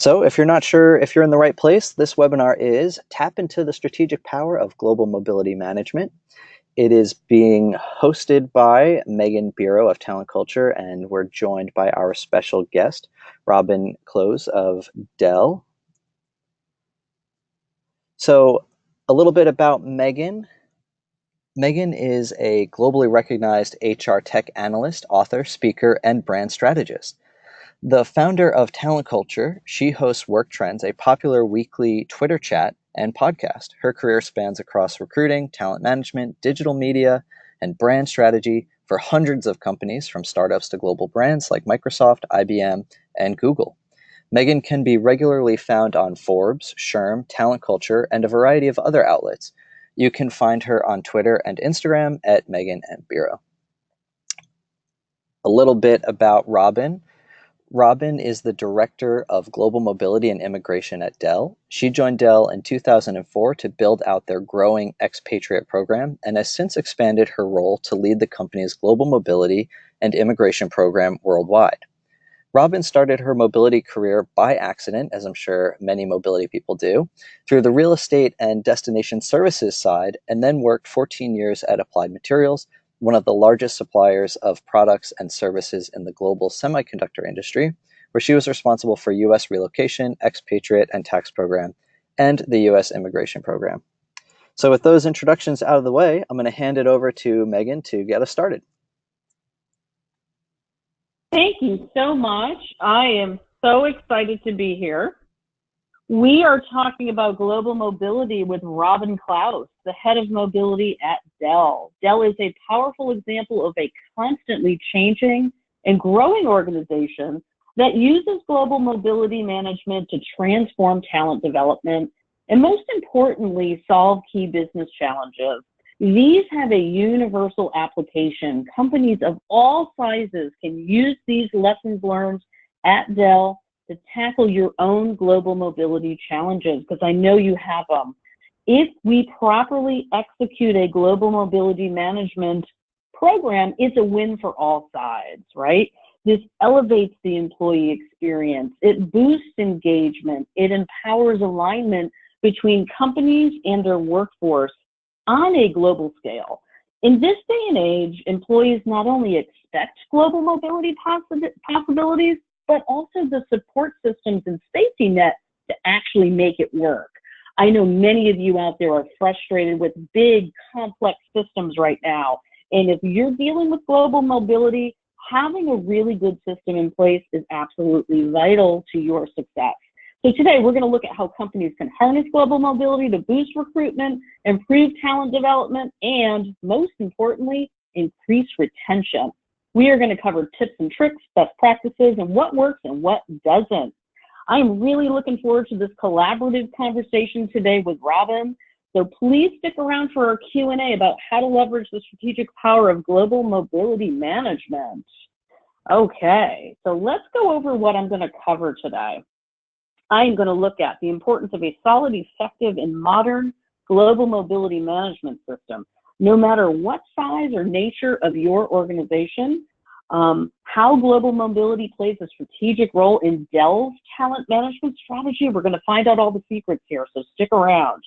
So if you're not sure if you're in the right place, this webinar is Tap into the Strategic Power of Global Mobility Management. It is being hosted by Meghan Biro of Talent Culture, and we're joined by our special guest, Robin Clowes of Dell. So a little bit about Meghan. Meghan is a globally recognized HR tech analyst, author, speaker, and brand strategist. The founder of Talent Culture, she hosts Work Trends, a popular weekly Twitter chat and podcast. Her career spans across recruiting, talent management, digital media, and brand strategy for hundreds of companies, from startups to global brands like Microsoft, IBM, and Google. Meghan can be regularly found on Forbes, Sherm, Talent Culture, and a variety of other outlets. You can find her on Twitter and Instagram at Meghan M. Biro. A little bit about Robin. Robin is the Director of Global Mobility and Immigration at Dell. She joined Dell in 2004 to build out their growing expatriate program and has since expanded her role to lead the company's global mobility and immigration program worldwide. Robin started her mobility career by accident, as I'm sure many mobility people do, through the real estate and destination services side, and then worked 14 years at Applied Materials, one of the largest suppliers of products and services in the global semiconductor industry, where she was responsible for U.S. relocation, expatriate, and tax program, and the U.S. immigration program. So with those introductions out of the way, I'm going to hand it over to Meghan to get us started. Thank you so much. I am so excited to be here. We are talking about global mobility with Robin Clowes, the head of mobility at Dell. Dell is a powerful example of a constantly changing and growing organization that uses global mobility management to transform talent development and, most importantly, solve key business challenges. These have a universal application. Companies of all sizes can use these lessons learned at Dell to tackle your own global mobility challenges, because I know you have them. If we properly execute a global mobility management program, it's a win for all sides, right? This elevates the employee experience. It boosts engagement. It empowers alignment between companies and their workforce on a global scale. In this day and age, employees not only expect global mobility possibilities, but also the support systems and safety net to actually make it work. I know many of you out there are frustrated with big, complex systems right now. And if you're dealing with global mobility, having a really good system in place is absolutely vital to your success. So today we're going to look at how companies can harness global mobility to boost recruitment, improve talent development, and most importantly, increase retention. We are going to cover tips and tricks, best practices, and what works and what doesn't. I'm really looking forward to this collaborative conversation today with Robin. So please stick around for our Q&A about how to leverage the strategic power of global mobility management. Okay, so let's go over what I'm going to cover today. I'm going to look at the importance of a solid, effective, and modern global mobility management system, no matter what size or nature of your organization, how global mobility plays a strategic role in Dell's talent management strategy. We're going to find out all the secrets here, so stick around.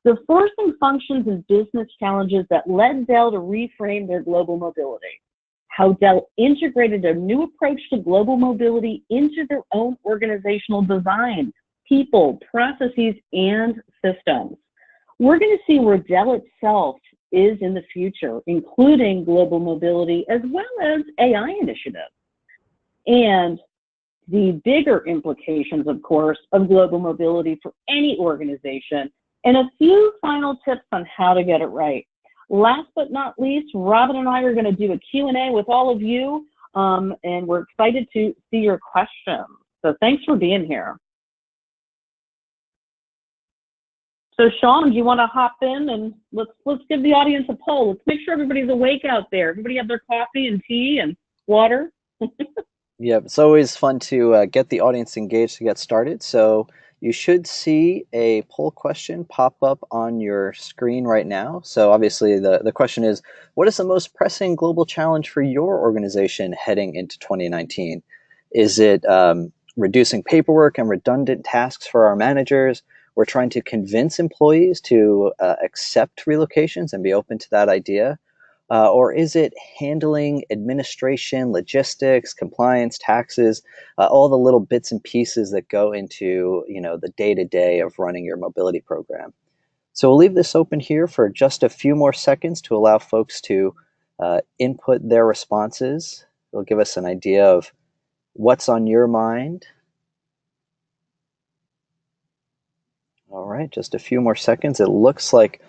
The forcing functions and business challenges that led Dell to reframe their global mobility. How Dell integrated a new approach to global mobility into their own organizational design, people, processes, and systems. We're going to see where Dell itself is in the future, including global mobility as well as AI initiatives. And the bigger implications, of course, of global mobility for any organization, and a few final tips on how to get it right. Last but not least, Robin and I are going to do a Q&A with all of you, and we're excited to see your questions. So thanks for being here. So Sean, do you want to hop in and let's give the audience a poll. Let's make sure everybody's awake out there. Everybody have their coffee and tea and water. Yeah, it's always fun to get the audience engaged to get started. So you should see a poll question pop up on your screen right now. So obviously the question is, what is the most pressing global challenge for your organization heading into 2019? Is it reducing paperwork and redundant tasks for our managers. We're trying to convince employees to accept relocations and be open to that idea. Or is it handling administration, logistics, compliance, taxes, all the little bits and pieces that go into, the day-to-day of running your mobility program? So we'll leave this open here for just a few more seconds to allow folks to input their responses. It'll give us an idea of what's on your mind. All right, just a few more seconds. It looks like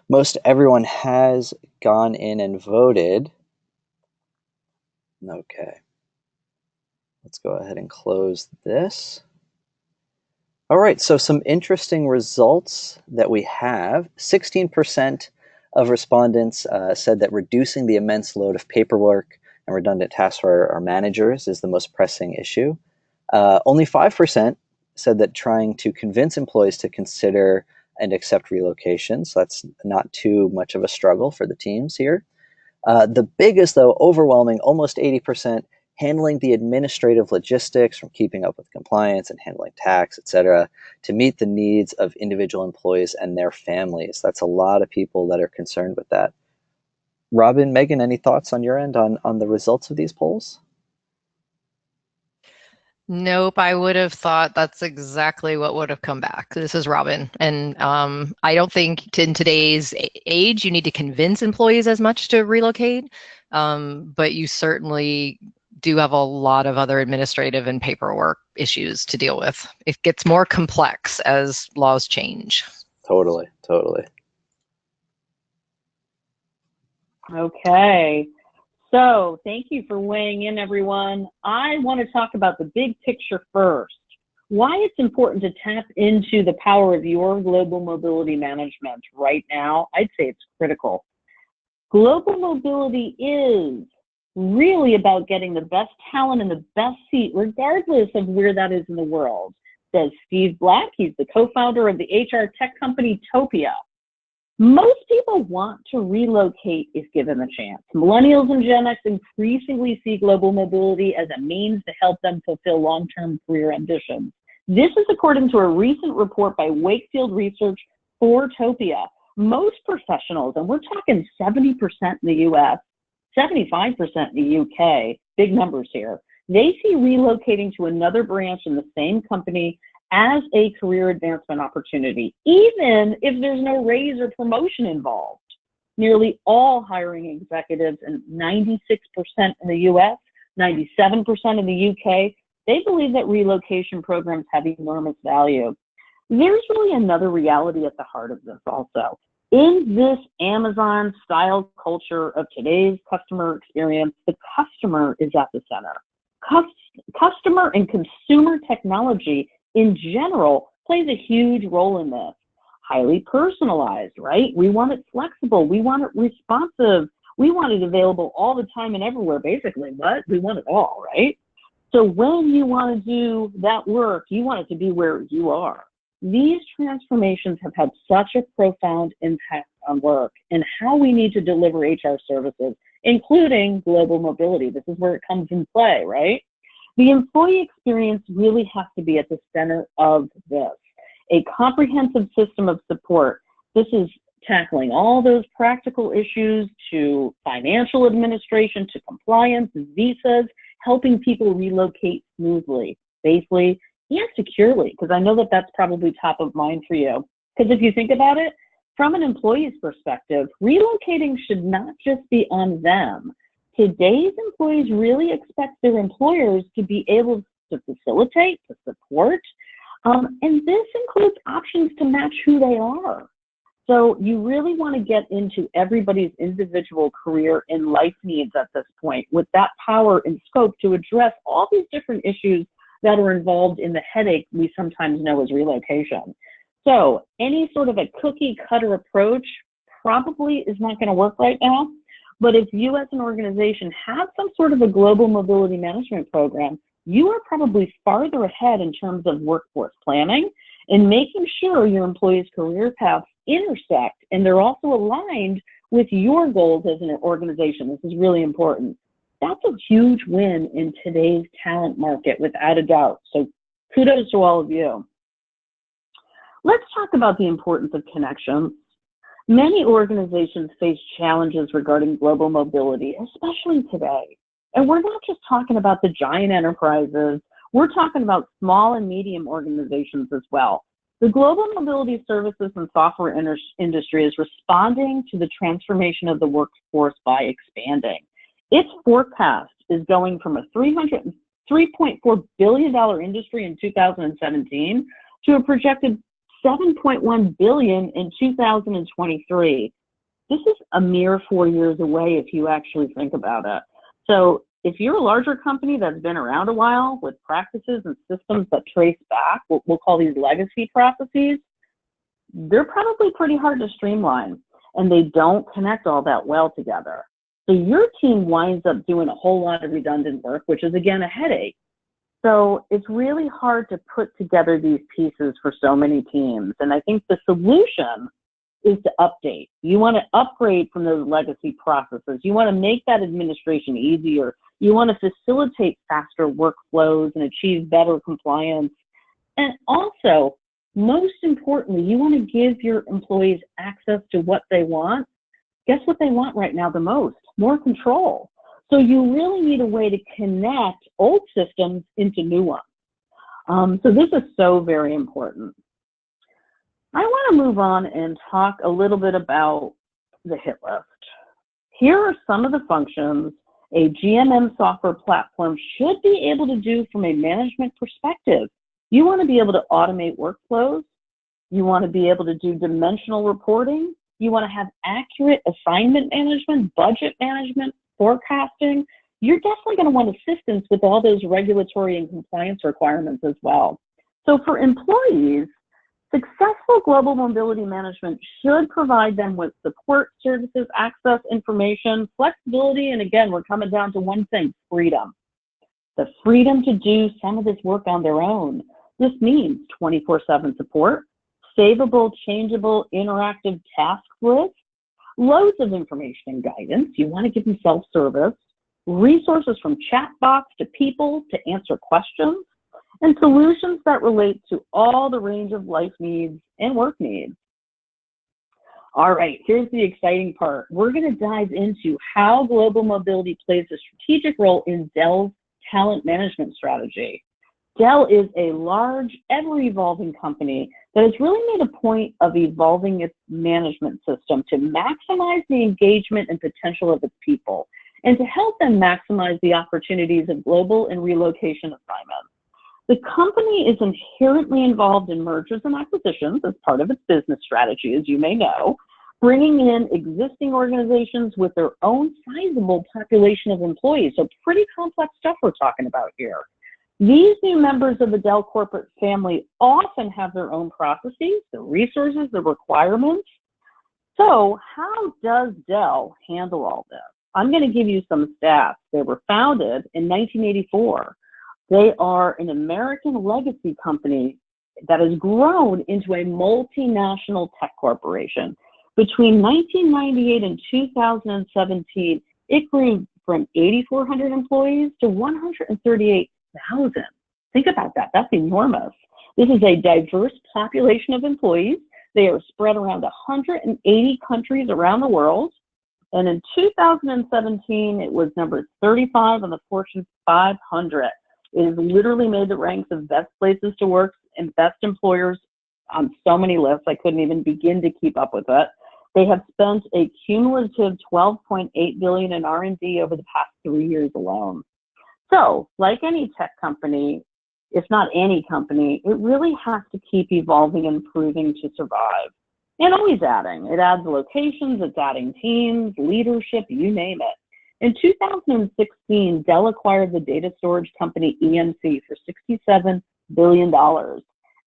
most everyone has gone in and voted. Okay. Let's go ahead and close this. All right, so some interesting results that we have. 16% of respondents said that reducing the immense load of paperwork and redundant tasks for our managers is the most pressing issue. Only 5% said that trying to convince employees to consider and accept relocation. So that's not too much of a struggle for the teams here. The biggest, though, overwhelming, almost 80%, handling the administrative logistics from keeping up with compliance and handling tax, etc., to meet the needs of individual employees and their families. That's a lot of people that are concerned with that. Robin, Megan, any thoughts on your end on the results of these polls? Nope, I would have thought that's exactly what would have come back. This is Robin. And I don't think in today's age you need to convince employees as much to relocate, but you certainly do have a lot of other administrative and paperwork issues to deal with. It gets more complex as laws change. Totally. Okay. So thank you for weighing in, everyone. I want to talk about the big picture first. Why it's important to tap into the power of your global mobility management right now. I'd say it's critical. Global mobility is really about getting the best talent in the best seat, regardless of where that is in the world. Says Steve Black. He's the co-founder of the HR tech company Topia. Most people want to relocate if given the chance. Millennials and Gen X increasingly see global mobility as a means to help them fulfill long-term career ambitions. This is according to a recent report by Wakefield Research for Topia. Most professionals, and we're talking 70% in the US, 75% in the UK, big numbers here, they see relocating to another branch in the same company as a career advancement opportunity, even if there's no raise or promotion involved. Nearly all hiring executives, and 96% in the US, 97% in the UK, they believe that relocation programs have enormous value. There's really another reality at the heart of this also. In this Amazon-style culture of today's customer experience, the customer is at the center. Customer and consumer technology in general plays a huge role in this. Highly personalized, right? We want it flexible. We want it responsive. We want it available all the time and everywhere, basically. What? We want it all, right? So when you want to do that work, you want it to be where you are. These transformations have had such a profound impact on work and how we need to deliver HR services, including global mobility. This is where it comes in play, right? The employee experience really has to be at the center of this. A comprehensive system of support. This is tackling all those practical issues to financial administration, to compliance, visas, helping people relocate smoothly, safely, and securely, because I know that that's probably top of mind for you. Because if you think about it, from an employee's perspective, relocating should not just be on them. Today's employees really expect their employers to be able to facilitate, to support, and this includes options to match who they are. So you really want to get into everybody's individual career and life needs at this point with that power and scope to address all these different issues that are involved in the headache we sometimes know as relocation. So any sort of a cookie cutter approach probably is not going to work right now. But if you as an organization have some sort of a global mobility management program, you are probably farther ahead in terms of workforce planning and making sure your employees' career paths intersect and they're also aligned with your goals as an organization. This is really important. That's a huge win in today's talent market, without a doubt. So Kudos to all of you. Let's talk about the importance of connections. Many organizations face challenges regarding global mobility, especially today. And we're not just talking about the giant enterprises, we're talking about small and medium organizations as well. The global mobility services and software industry is responding to the transformation of the workforce by expanding. Its forecast is going from a $3.4 billion industry in 2017 to a projected $7.1 billion in 2023. This is a mere 4 years away if you actually think about it. So if you're a larger company that's been around a while with practices and systems that trace back, we'll call these legacy processes, they're probably pretty hard to streamline and they don't connect all that well together. So your team winds up doing a whole lot of redundant work, which is again a headache. So it's really hard to put together these pieces for so many teams. And I think the solution is to update. You want to upgrade from those legacy processes. You want to make that administration easier. You want to facilitate faster workflows and achieve better compliance. And also, most importantly, you want to give your employees access to what they want. Guess what they want right now the most? More control. So you really need a way to connect old systems into new ones. So this is so very important. I want to move on and talk a little bit about the hit list. Here are some of the functions a GMM software platform should be able to do from a management perspective. You want to be able to automate workflows. You want to be able to do dimensional reporting. You want to have accurate assignment management, budget management, forecasting. You're definitely going to want assistance with all those regulatory and compliance requirements as well. So for employees, successful global mobility management should provide them with support, services, access, information, flexibility, and again, we're coming down to one thing, freedom. The freedom to do some of this work on their own. This means 24/7 support, savable, changeable, interactive task lists, loads of information and guidance. You want to give them self-service, resources from chatbots to people to answer questions, and solutions that relate to all the range of life needs and work needs. All right, here's the exciting part. We're going to dive into how global mobility plays a strategic role in Dell's talent management strategy. Dell is a large, ever-evolving company that has really made a point of evolving its management system to maximize the engagement and potential of its people and to help them maximize the opportunities of global and relocation assignments. The company is inherently involved in mergers and acquisitions as part of its business strategy, as you may know, bringing in existing organizations with their own sizable population of employees. So pretty complex stuff we're talking about here. These new members of the Dell corporate family often have their own processes, the resources, the requirements. So how does Dell handle all this? I'm going to give you some stats. They were founded in 1984. They are an American legacy company that has grown into a multinational tech corporation. Between 1998 and 2017, it grew from 8,400 employees to 138,000. Think about that. That's enormous. This is a diverse population of employees. They are spread around 180 countries around the world. And in 2017, it was number 35 on the Fortune 500. It has literally made the ranks of best places to work and best employers on so many lists. I couldn't even begin to keep up with it. They have spent a cumulative $12.8 billion in R&D over the past 3 years alone. So, like any tech company, if not any company, it really has to keep evolving and improving to survive. And always adding. It adds locations, it's adding teams, leadership, you name it. In 2016, Dell acquired the data storage company EMC for $67 billion,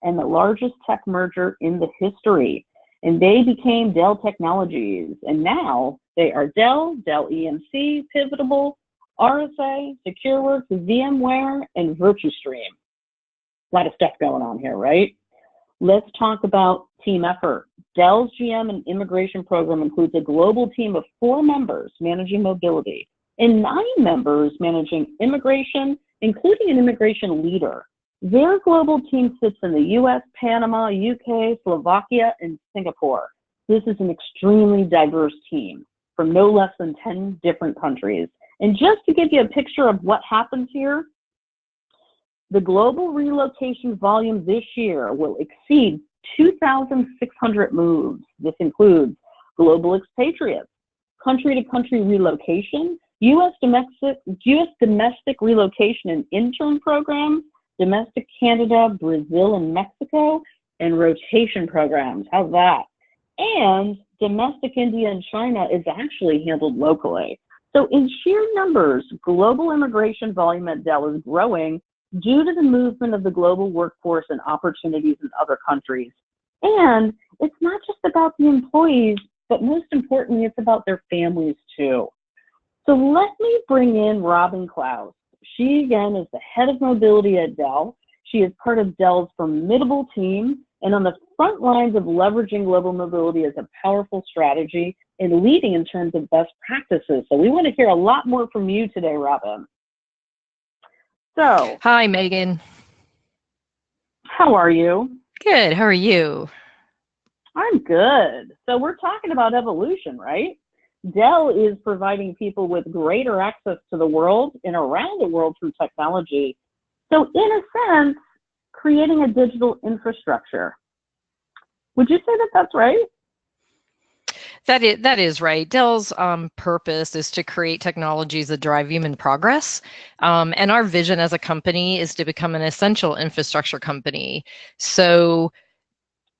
and the largest tech merger in the history. And they became Dell Technologies. And now they are Dell, Dell EMC, Pivotable, RSA, SecureWorks, VMware, and VirtuStream. A lot of stuff going on here, right? Let's talk about team effort. Dell's GM and immigration program includes a global team of 4 members managing mobility and 9 members managing immigration, including an immigration leader. Their global team sits in the US, Panama, UK, Slovakia, and Singapore. This is an extremely diverse team from no less than 10 different countries. And just to give you a picture of what happens here, the global relocation volume this year will exceed 2,600 moves. This includes global expatriates, country-to-country relocation, U.S. domestic relocation and intern programs, domestic Canada, Brazil, and Mexico, and rotation programs. How's that? And domestic India and China is actually handled locally. So in sheer numbers, global immigration volume at Dell is growing due to the movement of the global workforce and opportunities in other countries. And it's not just about the employees, but most importantly, it's about their families too. So let me bring in Robin Clowes. She, again, is the head of mobility at Dell. She is part of Dell's formidable team and on the front lines of leveraging global mobility as a powerful strategy and leading in terms of best practices. So we want to hear a lot more from you today, Robin. So, hi, Megan. How are you? Good. How are you? I'm good. So we're talking about evolution, right? Dell is providing people with greater access to the world and around the world through technology. So in a sense, creating a digital infrastructure. Would you say that that's right? That is right. Dell's purpose is to create technologies that drive human progress. And our vision as a company is to become an essential infrastructure company. So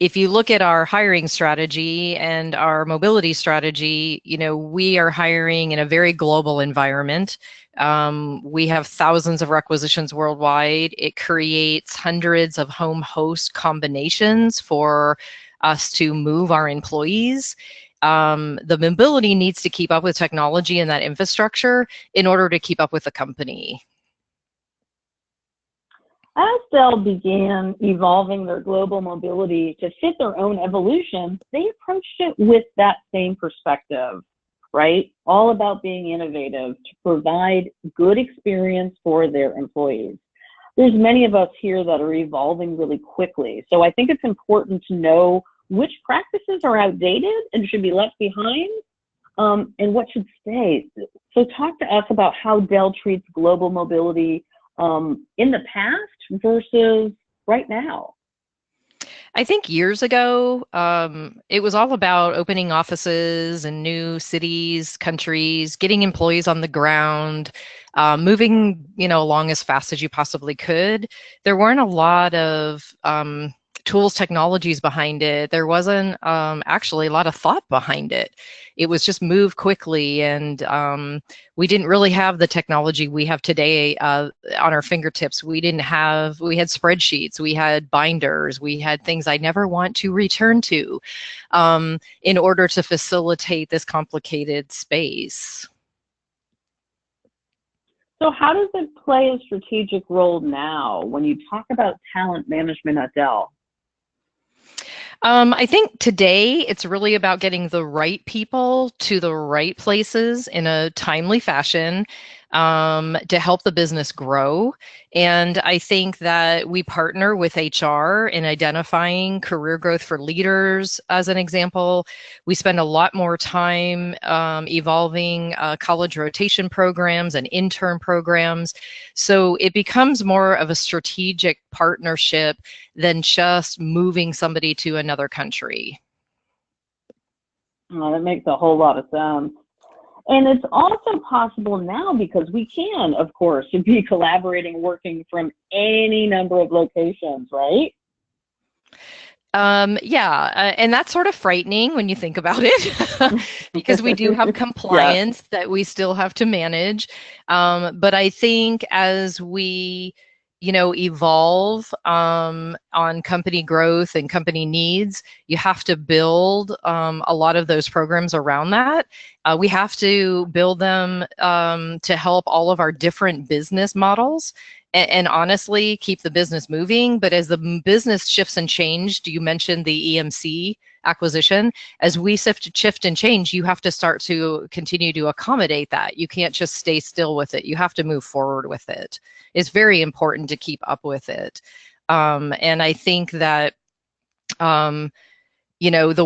if you look at our hiring strategy and our mobility strategy, we are hiring in a very global environment. We have thousands of requisitions worldwide. It creates hundreds of home host combinations for us to move our employees. The mobility needs to keep up with technology and that infrastructure in order to keep up with the company. As Dell began evolving their global mobility to fit their own evolution, they approached it with that same perspective, right? All about being innovative to provide good experience for their employees. There's many of us here that are evolving really quickly. So I think it's important to know which practices are outdated and should be left behind, and what should stay. So talk to us about how Dell treats global mobility in the past versus right now. I think years ago, it was all about opening offices in new cities, countries, getting employees on the ground, moving, along as fast as you possibly could. There weren't a lot of tools, technologies behind it. There wasn't actually a lot of thought behind it. It was just move quickly, and we didn't really have the technology we have today on our fingertips. We had spreadsheets, we had binders, we had things I never want to return to in order to facilitate this complicated space. So how does it play a strategic role now when you talk about talent management at Dell? I think today it's really about getting the right people to the right places in a timely fashion to help the business grow. And I think that we partner with HR in identifying career growth for leaders, as an example. We spend a lot more time evolving college rotation programs and intern programs. So it becomes more of a strategic partnership than just moving somebody to another country. That makes a whole lot of sense. And it's also possible now because we can, of course, be collaborating, working from any number of locations, right? And that's sort of frightening when you think about it, because we do have compliance that we still have to manage. But I think as we evolve on company growth and company needs, you have to build a lot of those programs around that. We have to build them to help all of our different business models. and honestly keep the business moving. But as the business shifts and changed, you mentioned the EMC acquisition. As we shift and change, you have to start to continue to accommodate that. You can't just stay still with it. You have to move forward with it. It's very important to keep up with it. And I think that the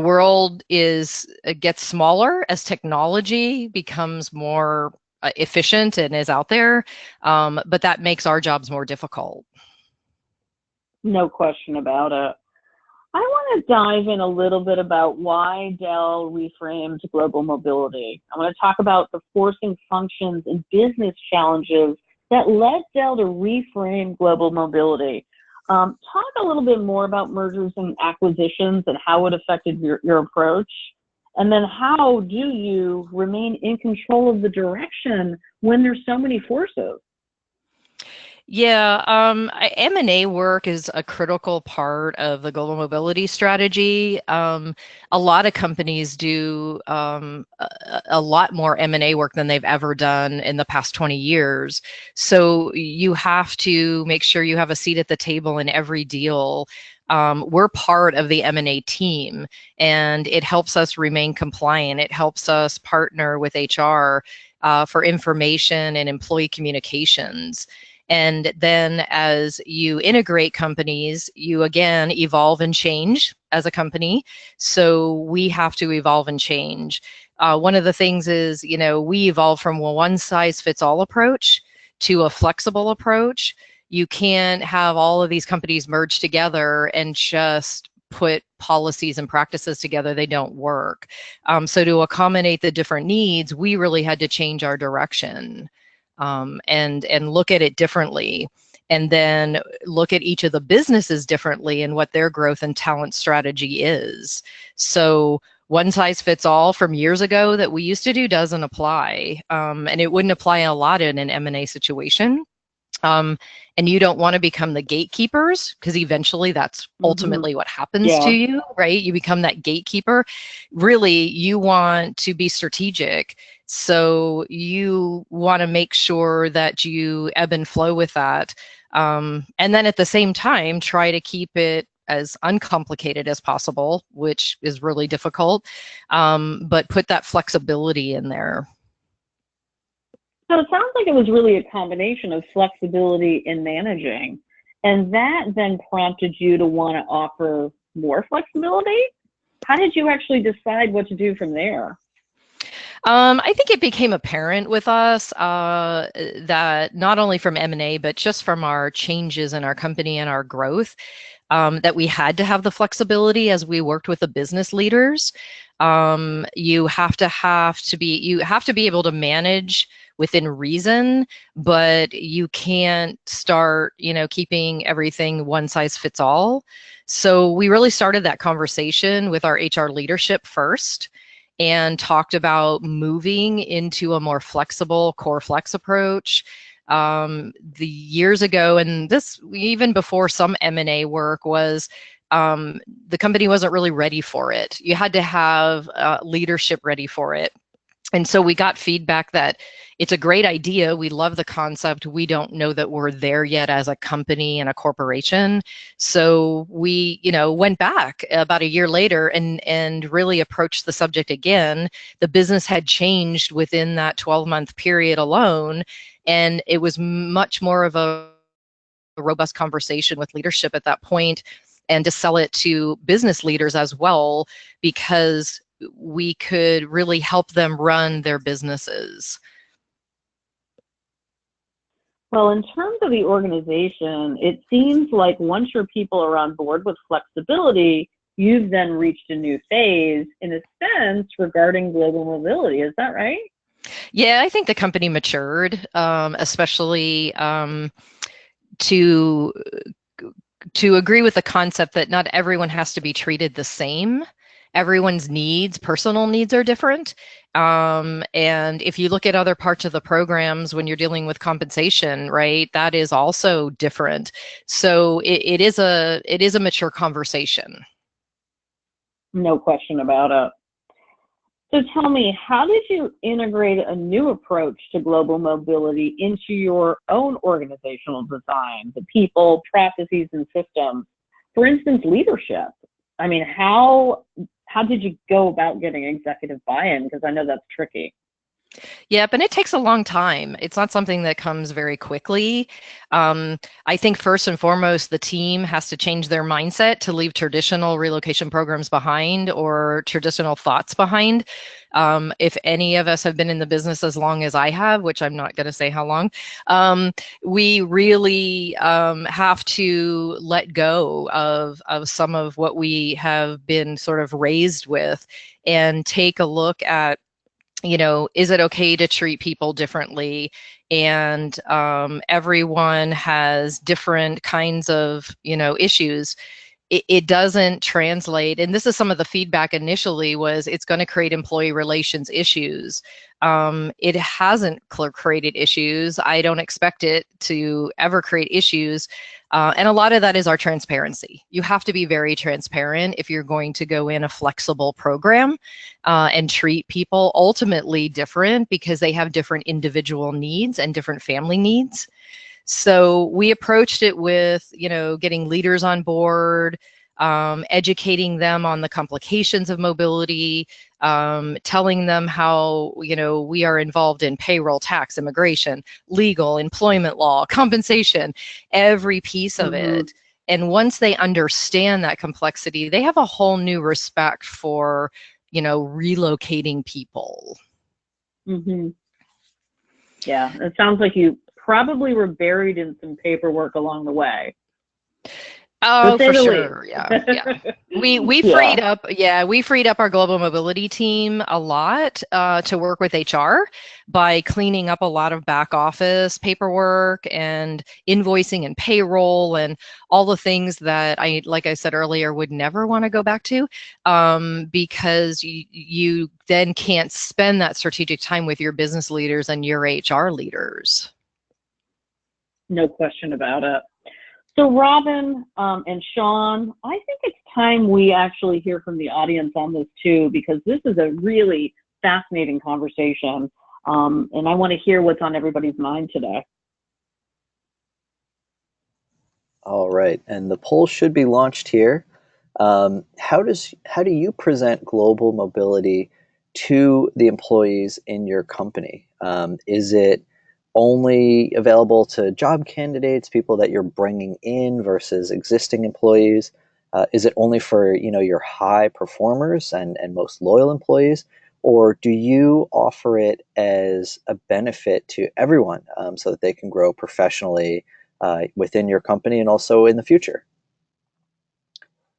world gets smaller as technology becomes more efficient and is out there, but that makes our jobs more difficult. No question about it. I want to dive in a little bit about why Dell reframed global mobility. I want to talk about the forcing functions and business challenges that led Dell to reframe global mobility. Talk a little bit more about mergers and acquisitions and how it affected your approach. And then how do you remain in control of the direction when there's so many forces? Yeah, M&A work is a critical part of the global mobility strategy. A lot of companies do a lot more M&A work than they've ever done in the past 20 years. So you have to make sure you have a seat at the table in every deal. We're part of the M&A team, and it helps us remain compliant. It helps us partner with HR for information and employee communications. And then as you integrate companies, you again evolve and change as a company. So we have to evolve and change. One of the things is, we evolve from a one size fits all approach to a flexible approach. You can't have all of these companies merge together and just put policies and practices together. They don't work. So to accommodate the different needs, we really had to change our direction. And look at it differently, and then look at each of the businesses differently and what their growth and talent strategy is. So one size fits all from years ago that we used to do doesn't apply, and it wouldn't apply a lot in an M&A situation. And you don't want to become the gatekeepers, because eventually that's ultimately what happens to you, right? You become that gatekeeper. Really, you want to be strategic. So you want to make sure that you ebb and flow with that. And then at the same time, try to keep it as uncomplicated as possible, which is really difficult, but put that flexibility in there. So it sounds like it was really a combination of flexibility in managing, and that then prompted you to want to offer more flexibility. How did you actually decide what to do from there? I think it became apparent with us that not only from M&A, but just from our changes in our company and our growth, that we had to have the flexibility as we worked with the business leaders. You have to be able to manage within reason, but you can't start, keeping everything one size fits all. So we really started that conversation with our HR leadership first, and talked about moving into a more flexible core flex approach. The years ago, and this even before some M&A work, was the company wasn't really ready for it. You had to have leadership ready for it. And so we got feedback that it's a great idea. We love the concept. We don't know that we're there yet as a company and a corporation. So we, went back about a year later and really approached the subject again. The business had changed within that 12-month period alone. And it was much more of a robust conversation with leadership at that point, and to sell it to business leaders as well, because we could really help them run their businesses. Well, in terms of the organization, it seems like once your people are on board with flexibility, you've then reached a new phase, in a sense, regarding global mobility. Is that right? Yeah, I think the company matured, especially to agree with the concept that not everyone has to be treated the same. Everyone's personal needs are different. And if you look at other parts of the programs, when you're dealing with compensation, right, that is also different. So it is a mature conversation. No question about it. So tell me, how did you integrate a new approach to global mobility into your own organizational design, the people, processes, and systems? For instance, leadership. I mean, how did you go about getting executive buy-in? Because I know that's tricky. Yep, and it takes a long time. It's not something that comes very quickly. I think first and foremost, the team has to change their mindset to leave traditional relocation programs behind or traditional thoughts behind. If any of us have been in the business as long as I have, which I'm not going to say how long, we really have to let go of some of what we have been sort of raised with and take a look at, is it okay to treat people differently? And everyone has different kinds of, issues. It doesn't translate. And this is some of the feedback initially was it's going to create employee relations issues. It hasn't created issues. I don't expect it to ever create issues. And a lot of that is our transparency. You have to be very transparent if you're going to go in a flexible program and treat people ultimately different because they have different individual needs and different family needs. So we approached it with, getting leaders on board, educating them on the complications of mobility, telling them how, we are involved in payroll, tax, immigration, legal, employment law, compensation, every piece of it. And once they understand that complexity, they have a whole new respect for, relocating people. Mm-hmm. Yeah, it sounds like you probably were buried in some paperwork along the way. Oh, for sure. Yeah. We freed up. Yeah, we freed up our global mobility team a lot to work with HR by cleaning up a lot of back office paperwork and invoicing and payroll and all the things that like I said earlier, would never want to go back to, because you then can't spend that strategic time with your business leaders and your HR leaders. No question about it. So Robin and Sean, I think it's time we actually hear from the audience on this too, because this is a really fascinating conversation. And I want to hear what's on everybody's mind today. All right, and the poll should be launched here. How do you present global mobility to the employees in your company? Is it only available to job candidates, people that you're bringing in versus existing employees? Is it only for your high performers and most loyal employees, or do you offer it as a benefit to everyone so that they can grow professionally within your company and also in the future?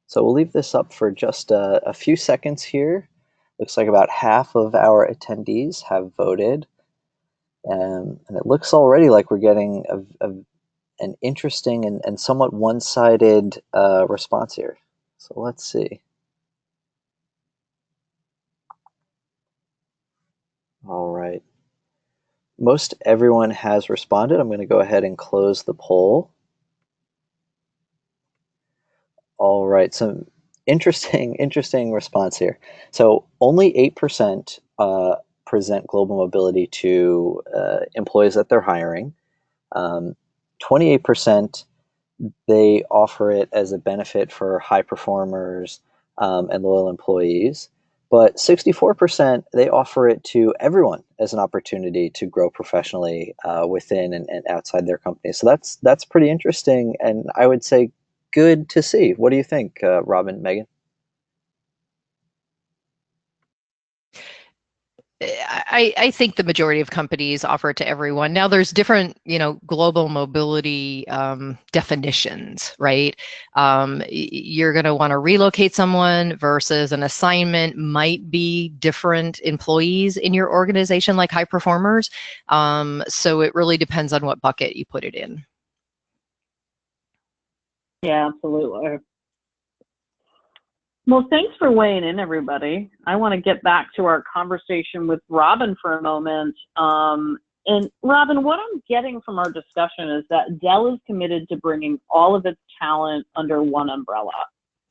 So we'll leave this up for just a few seconds here. Looks like about half of our attendees have voted. And it looks already like we're getting an interesting and somewhat one-sided response here. So let's see. All right. Most everyone has responded. I'm going to go ahead and close the poll. All right. Some interesting response here. So only 8% present global mobility to employees that they're hiring. 28% they offer it as a benefit for high performers and loyal employees. But 64% they offer it to everyone as an opportunity to grow professionally within and outside their company. So that's pretty interesting, and I would say good to see. What do you think, Robin, Meghan? I think the majority of companies offer it to everyone. Now, there's different, global mobility definitions, right? You're going to want to relocate someone versus an assignment might be different employees in your organization, like high performers. So it really depends on what bucket you put it in. Yeah, absolutely. Well, thanks for weighing in, everybody. I want to get back to our conversation with Robin for a moment. And Robin, what I'm getting from our discussion is that Dell is committed to bringing all of its talent under one umbrella.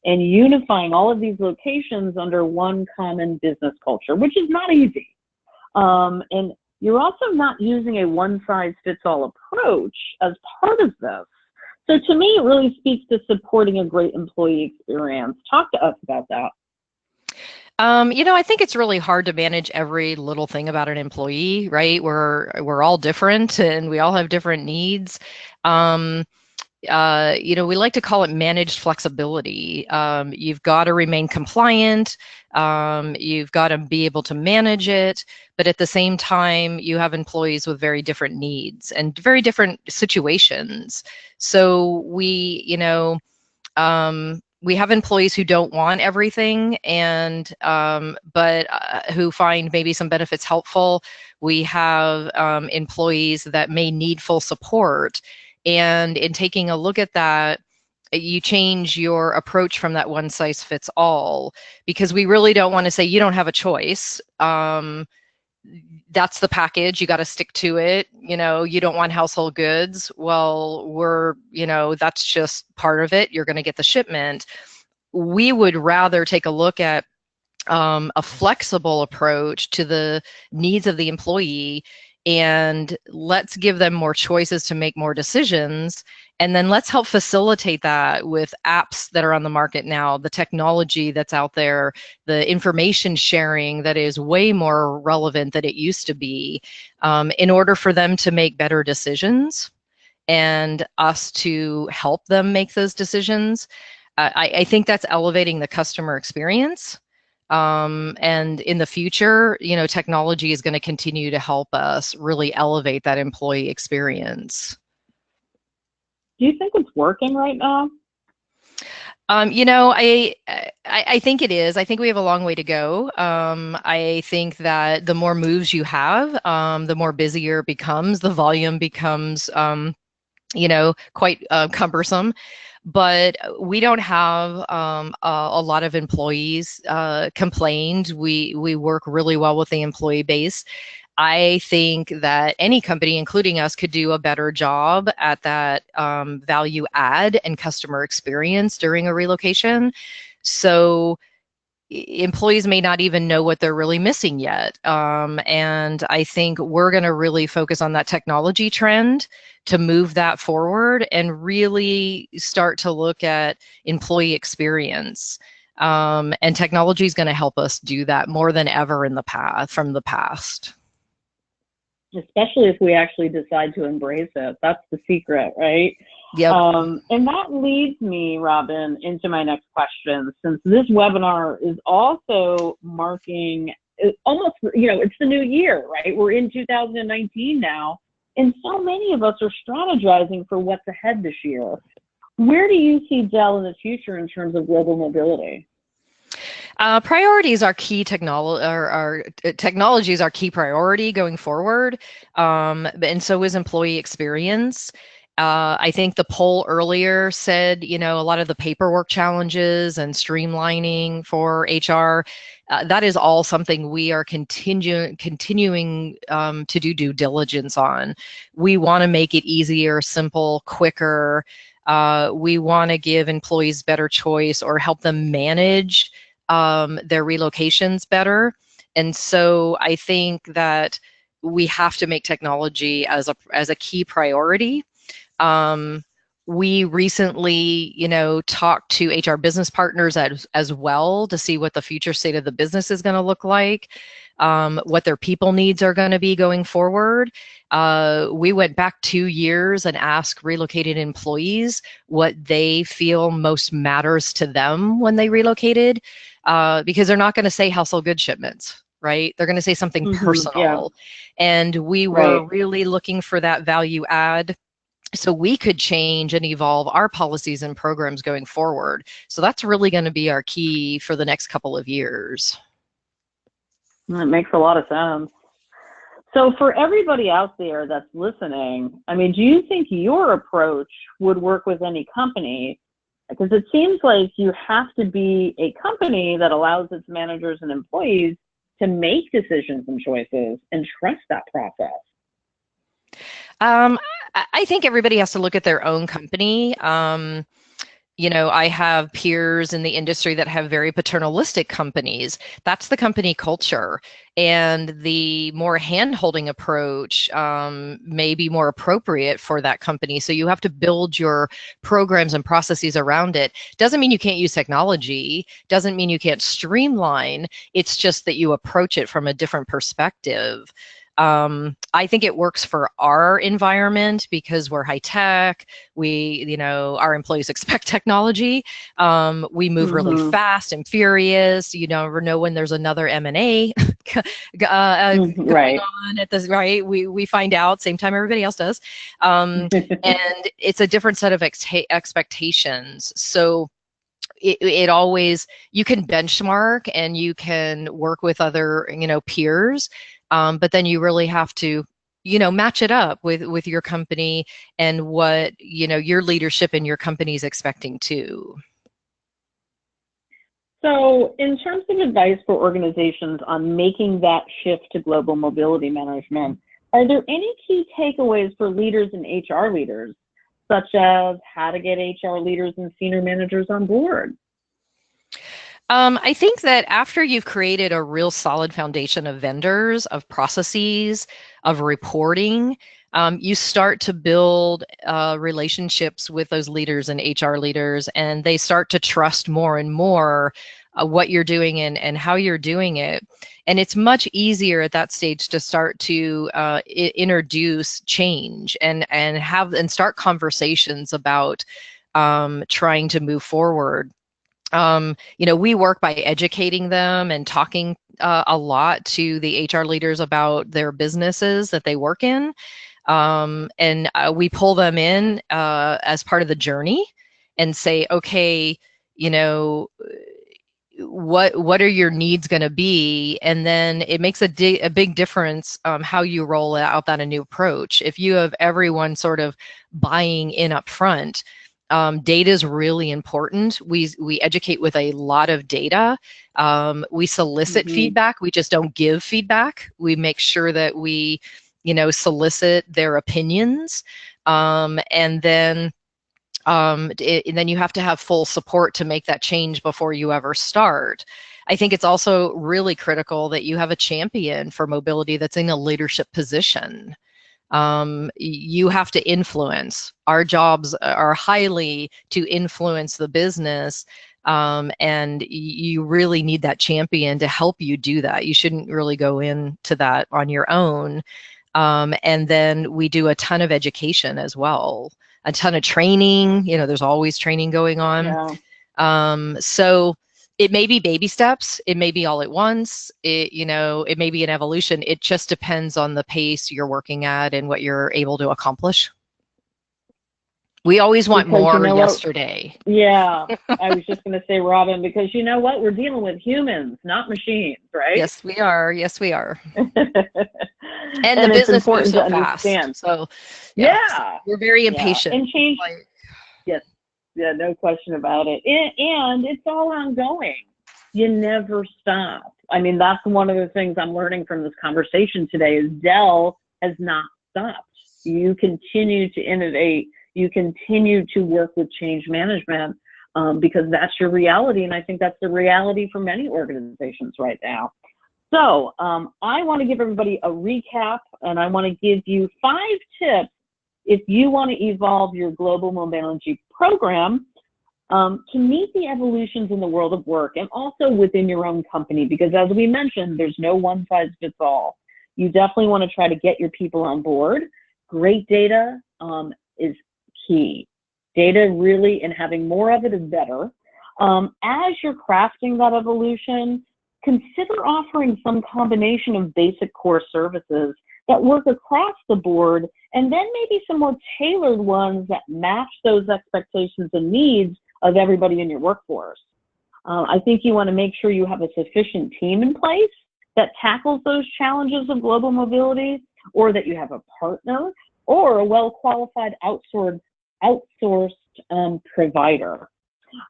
and unifying all of these locations under one common business culture, which is not easy. And you're also not using a one-size-fits-all approach as part of this. So to me, it really speaks to supporting a great employee experience. Talk to us about that. I think it's really hard to manage every little thing about an employee, right? We're all different and we all have different needs. We like to call it managed flexibility. You've got to remain compliant. You've got to be able to manage it. But at the same time, you have employees with very different needs and very different situations. So we have employees who don't want everything, and but who find maybe some benefits helpful. We have employees that may need full support. And in taking a look at that, you change your approach from that one size fits all, because we really don't want to say you don't have a choice. That's the package. You got to stick to it. You don't want household goods. Well, that's just part of it. You're going to get the shipment. We would rather take a look at a flexible approach to the needs of the employee, and let's give them more choices to make more decisions. And then let's help facilitate that with apps that are on the market now, the technology that's out there, the information sharing that is way more relevant than it used to be, in order for them to make better decisions and us to help them make those decisions. I think that's elevating the customer experience. And in the future, technology is going to continue to help us really elevate that employee experience. Do you think it's working right now? I think it is. I think we have a long way to go. I think that the more moves you have, the more busier it becomes. The volume becomes, quite cumbersome. But we don't have a lot of employees complained. We work really well with the employee base. I think that any company, including us, could do a better job at that value add and customer experience during a relocation. So employees may not even know what they're really missing yet. And I think we're going to really focus on that technology trend to move that forward and really start to look at employee experience. And technology is going to help us do that more than ever from the past. Especially if we actually decide to embrace it. That's the secret, right? Yep. And that leads me, Robin, into my next question. Since this webinar is also marking almost, it's the new year, right? We're in 2019 now, and so many of us are strategizing for what's ahead this year. Where do you see Dell in the future in terms of global mobility? Priorities are key. Technology is our key priority going forward, and so is employee experience. I think the poll earlier said, a lot of the paperwork challenges and streamlining for HR, that is all something we are continuing to do due diligence on. We want to make it easier, simple, quicker. We want to give employees better choice or help them manage their relocations better. And so I think that we have to make technology as a key priority. We recently, talked to HR business partners as well to see what the future state of the business is going to look like, what their people needs are going to be going forward. We went back 2 years and asked relocated employees what they feel most matters to them when they relocated, because they're not going to say household goods shipments, right? They're going to say something personal. Yeah. And we were really looking for that value add, so we could change and evolve our policies and programs going forward. So that's really going to be our key for the next couple of years. That makes a lot of sense. So for everybody out there that's listening, do you think your approach would work with any company? Because it seems like you have to be a company that allows its managers and employees to make decisions and choices and trust that process. I think everybody has to look at their own company. I have peers in the industry that have very paternalistic companies. That's the company culture. And the more hand-holding approach may be more appropriate for that company. So you have to build your programs and processes around it. Doesn't mean you can't use technology, doesn't mean you can't streamline. It's just that you approach it from a different perspective. I think it works for our environment because we're high tech. Our employees expect technology. We move really fast and furious. You never know when there's another M&A going Right. on at this, right? We find out same time everybody else does. And it's a different set of expectations. So it always, you can benchmark and you can work with other peers, but then you really have to match it up with your company and what your leadership and your company is expecting too. So in terms of advice for organizations on making that shift to global mobility management, are there any key takeaways for leaders and HR leaders, such as how to get HR leaders and senior managers on board? I think that after you've created a real solid foundation of vendors, of processes, of reporting, you start to build relationships with those leaders and HR leaders, and they start to trust more and more what you're doing and how you're doing it. And it's much easier at that stage to start to introduce change and start conversations about trying to move forward. We work by educating them and talking a lot to the HR leaders about their businesses that they work in. And we pull them in as part of the journey and say, okay, what are your needs going to be? And then it makes a big difference how you roll out that a new approach. If you have everyone sort of buying in up front, data is really important. We educate with a lot of data. We solicit feedback. We just don't give feedback. We make sure that we, solicit their opinions, and then you have to have full support to make that change before you ever start. I think it's also really critical that you have a champion for mobility that's in a leadership position. You have to influence. Our jobs are highly to influence the business, and you really need that champion to help you do that. You shouldn't really go into that on your own. And then we do a ton of education as well, a ton of training. There's always training going on. Yeah. So it may be baby steps. It may be all at once. It may be an evolution. It just depends on the pace you're working at and what you're able to accomplish. We always want more yesterday. Yeah, I was just going to say, Robin, because you know what? We're dealing with humans, not machines, right? Yes, we are. Yes, we are. And the business moves so fast. So yeah, we're very impatient. And change. Yes. Yeah, no question about it. And it's all ongoing. You never stop. I mean, that's one of the things I'm learning from this conversation today is Dell has not stopped. You continue to innovate. You continue to work with change management because that's your reality. And I think that's the reality for many organizations right now. So I want to give everybody a recap, and I want to give you 5 tips if you want to evolve your global mobility program to meet the evolutions in the world of work and also within your own company, because as we mentioned, there's no one size fits all. You definitely want to try to get your people on board. Great data is key. Data really, and having more of it is better. As you're crafting that evolution, consider offering some combination of basic core services that work across the board, and then maybe some more tailored ones that match those expectations and needs of everybody in your workforce. I think you want to make sure you have a sufficient team in place that tackles those challenges of global mobility, or that you have a partner or a well-qualified outsourced provider.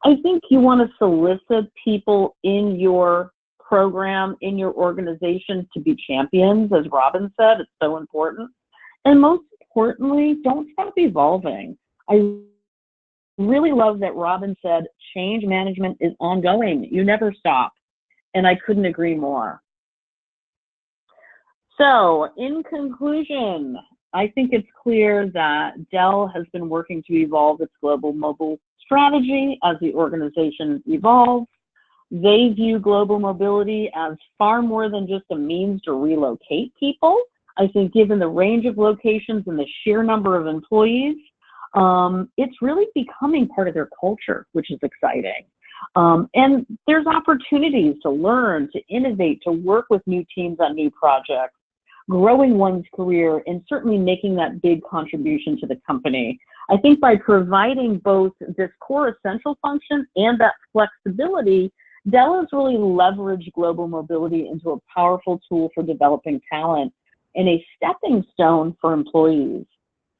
I think you want to solicit people in your program, in your organization, to be champions. As Robin said, it's so important. And most importantly, don't stop evolving. I really love that Robin said change management is ongoing. You never stop. And I couldn't agree more. So in conclusion, I think it's clear that Dell has been working to evolve its global mobile strategy as the organization evolves. They view global mobility as far more than just a means to relocate people. I think given the range of locations and the sheer number of employees, it's really becoming part of their culture, which is exciting. And there's opportunities to learn, to innovate, to work with new teams on new projects, growing one's career, and certainly making that big contribution to the company. I think by providing both this core essential function and that flexibility, Dell has really leveraged global mobility into a powerful tool for developing talent and a stepping stone for employees.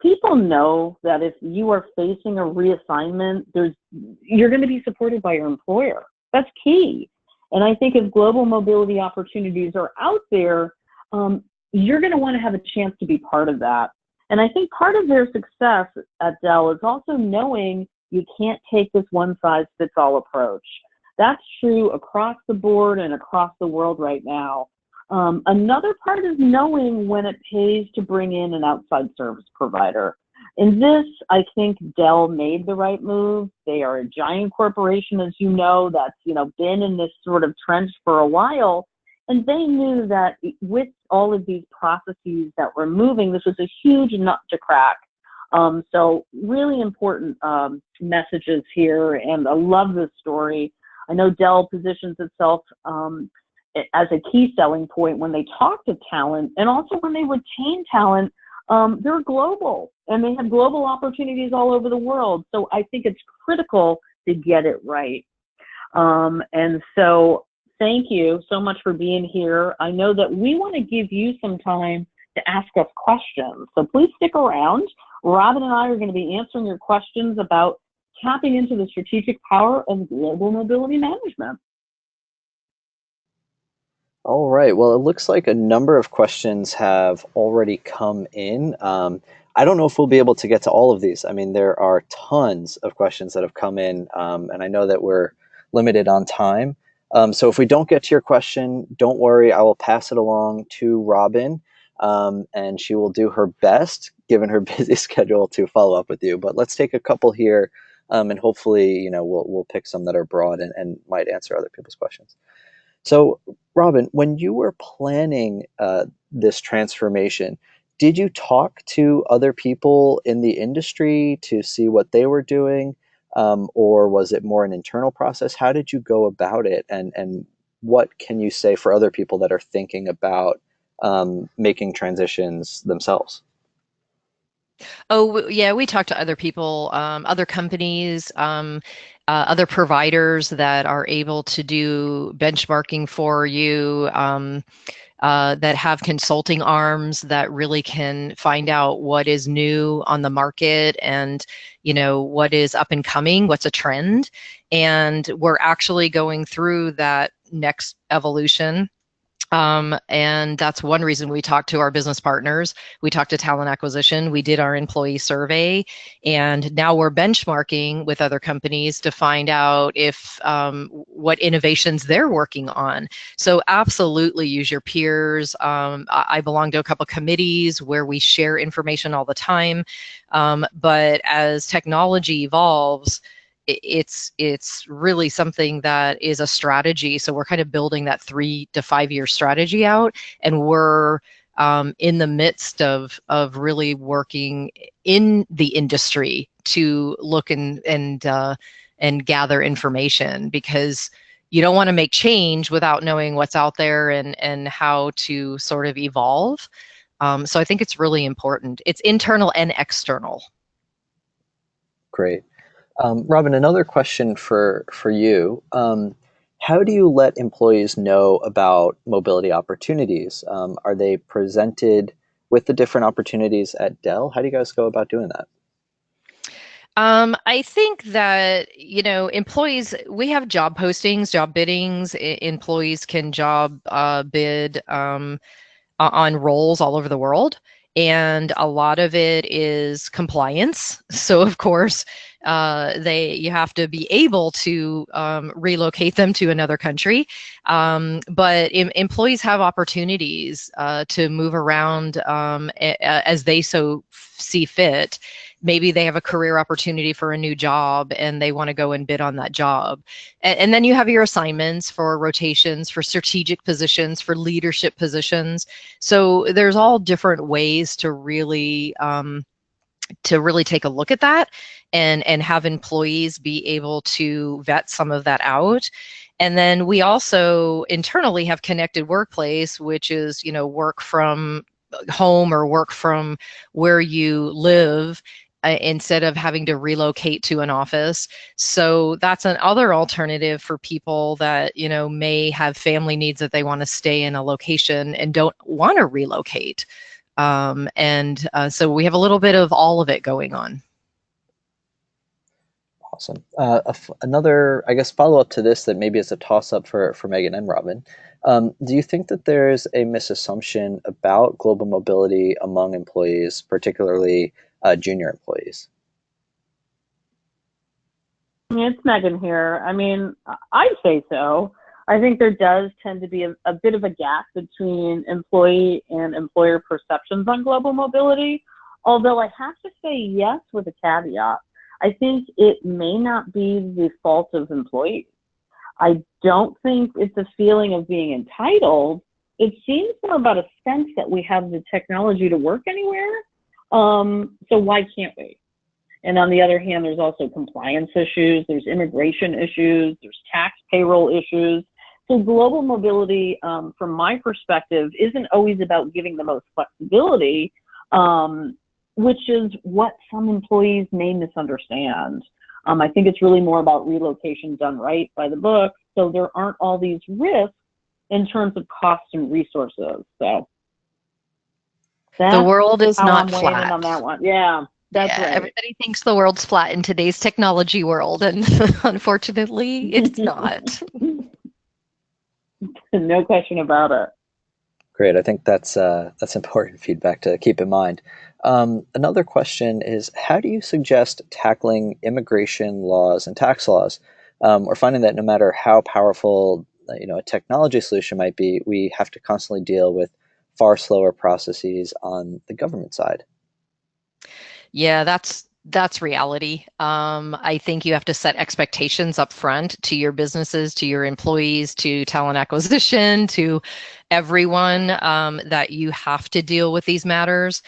People know that if you are facing a reassignment, you're going to be supported by your employer. That's key. And I think if global mobility opportunities are out there, you're going to want to have a chance to be part of that. And I think part of their success at Dell is also knowing you can't take this one-size-fits-all approach. That's true across the board and across the world right now. Another part is knowing when it pays to bring in an outside service provider. In this, I think Dell made the right move. They are a giant corporation, as you know, that's been in this sort of trench for a while. And they knew that with all of these processes that were moving, this was a huge nut to crack. So really important messages here, and I love this story. I know Dell positions itself as a key selling point when they talk to talent, and also when they retain talent. They're global, and they have global opportunities all over the world. So I think it's critical to get it right. And so thank you so much for being here. I know that we want to give you some time to ask us questions, so please stick around. Robin and I are going to be answering your questions about tapping into the strategic power of global mobility management. All right. Well, it looks like a number of questions have already come in. I don't know if we'll be able to get to all of these. I mean, there are tons of questions that have come in, and I know that we're limited on time. So if we don't get to your question, don't worry. I will pass it along to Robin, and she will do her best, given her busy schedule, to follow up with you. But let's take a couple here, and hopefully, we'll pick some that are broad and might answer other people's questions. So, Robin, when you were planning this transformation, did you talk to other people in the industry to see what they were doing? Or was it more an internal process? How did you go about it? And what can you say for other people that are thinking about making transitions themselves? Oh, yeah, we talk to other people, other companies, other providers that are able to do benchmarking for you, that have consulting arms that really can find out what is new on the market and, what is up and coming, what's a trend. And we're actually going through that next evolution. And that's one reason we talked to our business partners. We talked to talent acquisition. We did our employee survey, and now we're benchmarking with other companies to find out if what innovations they're working on. So absolutely use your peers. I belong to a couple committees where we share information all the time. But as technology evolves, it's really something that is a strategy. So we're kind of building that 3 to 5 year strategy out, and we're in the midst of really working in the industry to look and gather information, because you don't want to make change without knowing what's out there and how to sort of evolve. So I think it's really important. It's internal and external. Great. Robin, another question for you. How do you let employees know about mobility opportunities? Are they presented with the different opportunities at Dell? How do you guys go about doing that? I think that, employees, we have job postings, job biddings. Employees can job bid on roles all over the world. and a lot of it is compliance. So of course, you have to be able to relocate them to another country. But employees have opportunities to move around as they so see fit. Maybe they have a career opportunity for a new job and they want to go and bid on that job. And then you have your assignments for rotations, for strategic positions, for leadership positions. So there's all different ways to really take a look at that and have employees be able to vet some of that out. And then we also internally have Connected Workplace, which is, work from home or work from where you live instead of having to relocate to an office. So that's another alternative for people that, may have family needs that they want to stay in a location and don't want to relocate. So we have a little bit of all of it going on. Awesome. Another, I guess, follow up to this that maybe is a toss up for Meghan and Robin. Do you think that there's a misassumption about global mobility among employees, particularly junior employees? It's Megan here. I mean, I'd say so. I think there does tend to be a bit of a gap between employee and employer perceptions on global mobility, although I have to say yes with a caveat. I think it may not be the fault of employees. I don't think it's a feeling of being entitled. It seems more about a sense that we have the technology to work anywhere. So why can't we? And on the other hand, there's also compliance issues, there's immigration issues, there's tax payroll issues. So global mobility, from my perspective, isn't always about giving the most flexibility, which is what some employees may misunderstand. I think it's really more about relocation done right by the book, so there aren't all these risks in terms of cost and resources. So the world is not I'm flat. weighing in on that one. Yeah. That's right. Everybody thinks the world's flat in today's technology world, and unfortunately, it's not. No question about it. Great. I think that's important feedback to keep in mind. Another question is, how do you suggest tackling immigration laws and tax laws? We're finding that no matter how powerful a technology solution might be, we have to constantly deal with far slower processes on the government side. Yeah, that's reality. I think you have to set expectations up front to your businesses, to your employees, to talent acquisition, to everyone, that you have to deal with these matters.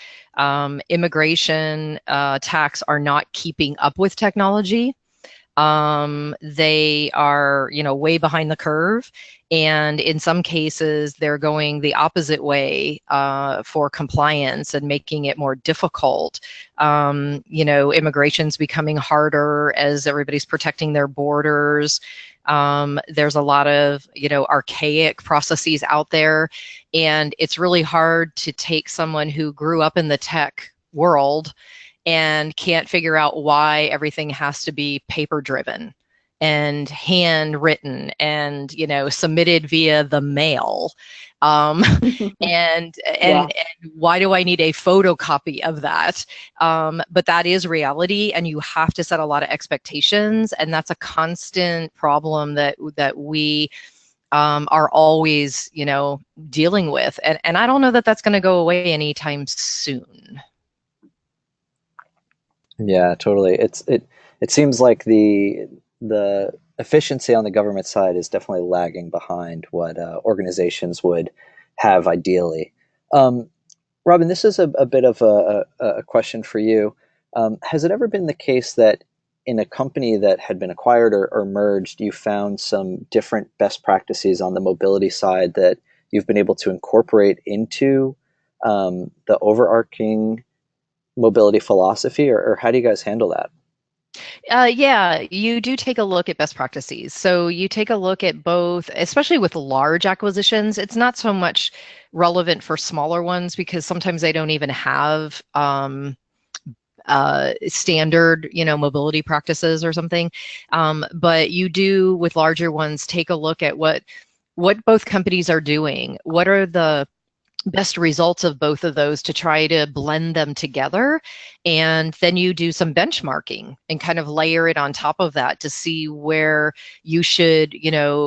Immigration, tax are not keeping up with technology. They are, way behind the curve. And in some cases, they're going the opposite way for compliance and making it more difficult. Immigration's becoming harder as everybody's protecting their borders. There's a lot of, archaic processes out there. And it's really hard to take someone who grew up in the tech world and can't figure out why everything has to be paper driven and handwritten and submitted via the mail, and why do I need a photocopy of that? But that is reality, and you have to set a lot of expectations, and that's a constant problem that we are always dealing with, and I don't know that that's going to go away anytime soon. Yeah, totally. It seems like the efficiency on the government side is definitely lagging behind what organizations would have ideally. Robin, this is a bit of a question for you. Has it ever been the case that in a company that had been acquired or merged, you found some different best practices on the mobility side that you've been able to incorporate into the overarching mobility philosophy, or how do you guys handle that? Yeah, you do take a look at best practices. So you take a look at both, especially with large acquisitions. It's not so much relevant for smaller ones because sometimes they don't even have standard, mobility practices or something. But you do with larger ones take a look at what both companies are doing. What are the best results of both of those to try to blend them together. And then you do some benchmarking and kind of layer it on top of that to see where you should,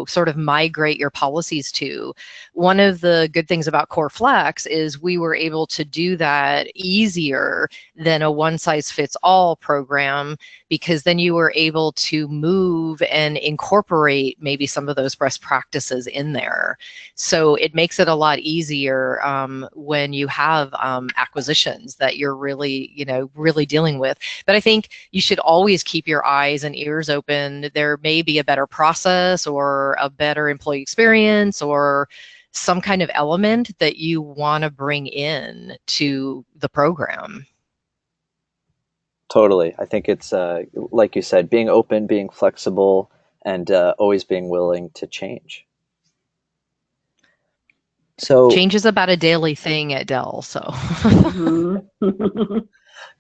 sort of migrate your policies to. One of the good things about Core Flex is we were able to do that easier than a one size fits all program, because then you were able to move and incorporate maybe some of those best practices in there. So it makes it a lot easier when you have acquisitions that you're really, really dealing with. But I think you should always keep your eyes and ears open. There may be a better process or a better employee experience or some kind of element that you want to bring in to the program. Totally. I think it's, like you said, being open, being flexible, and always being willing to change. So, Change is about a daily thing at Dell. So, Mm-hmm.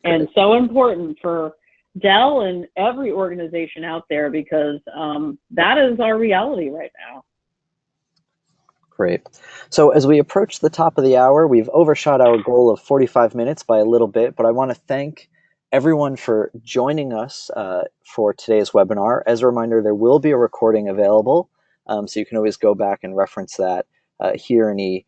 And so important for Dell and every organization out there, because that is our reality right now. great. So as we approach the top of the hour, we've overshot our goal of 45 minutes by a little bit, but I want to thank everyone for joining us for today's webinar. As a reminder, there will be a recording available, so you can always go back and reference that, hear any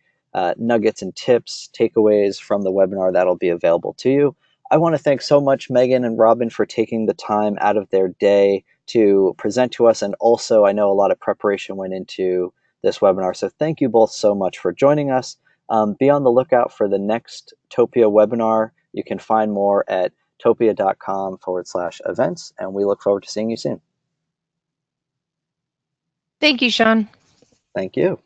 nuggets and tips, takeaways from the webinar that'll be available to you. I want to thank so much Meghan and Robin for taking the time out of their day to present to us, and also I know a lot of preparation went into this webinar. So thank you both so much for joining us. Be on the lookout for the next Topia webinar. You can find more at topia.com/events, and we look forward to seeing you soon. thank you, Sean. Thank you.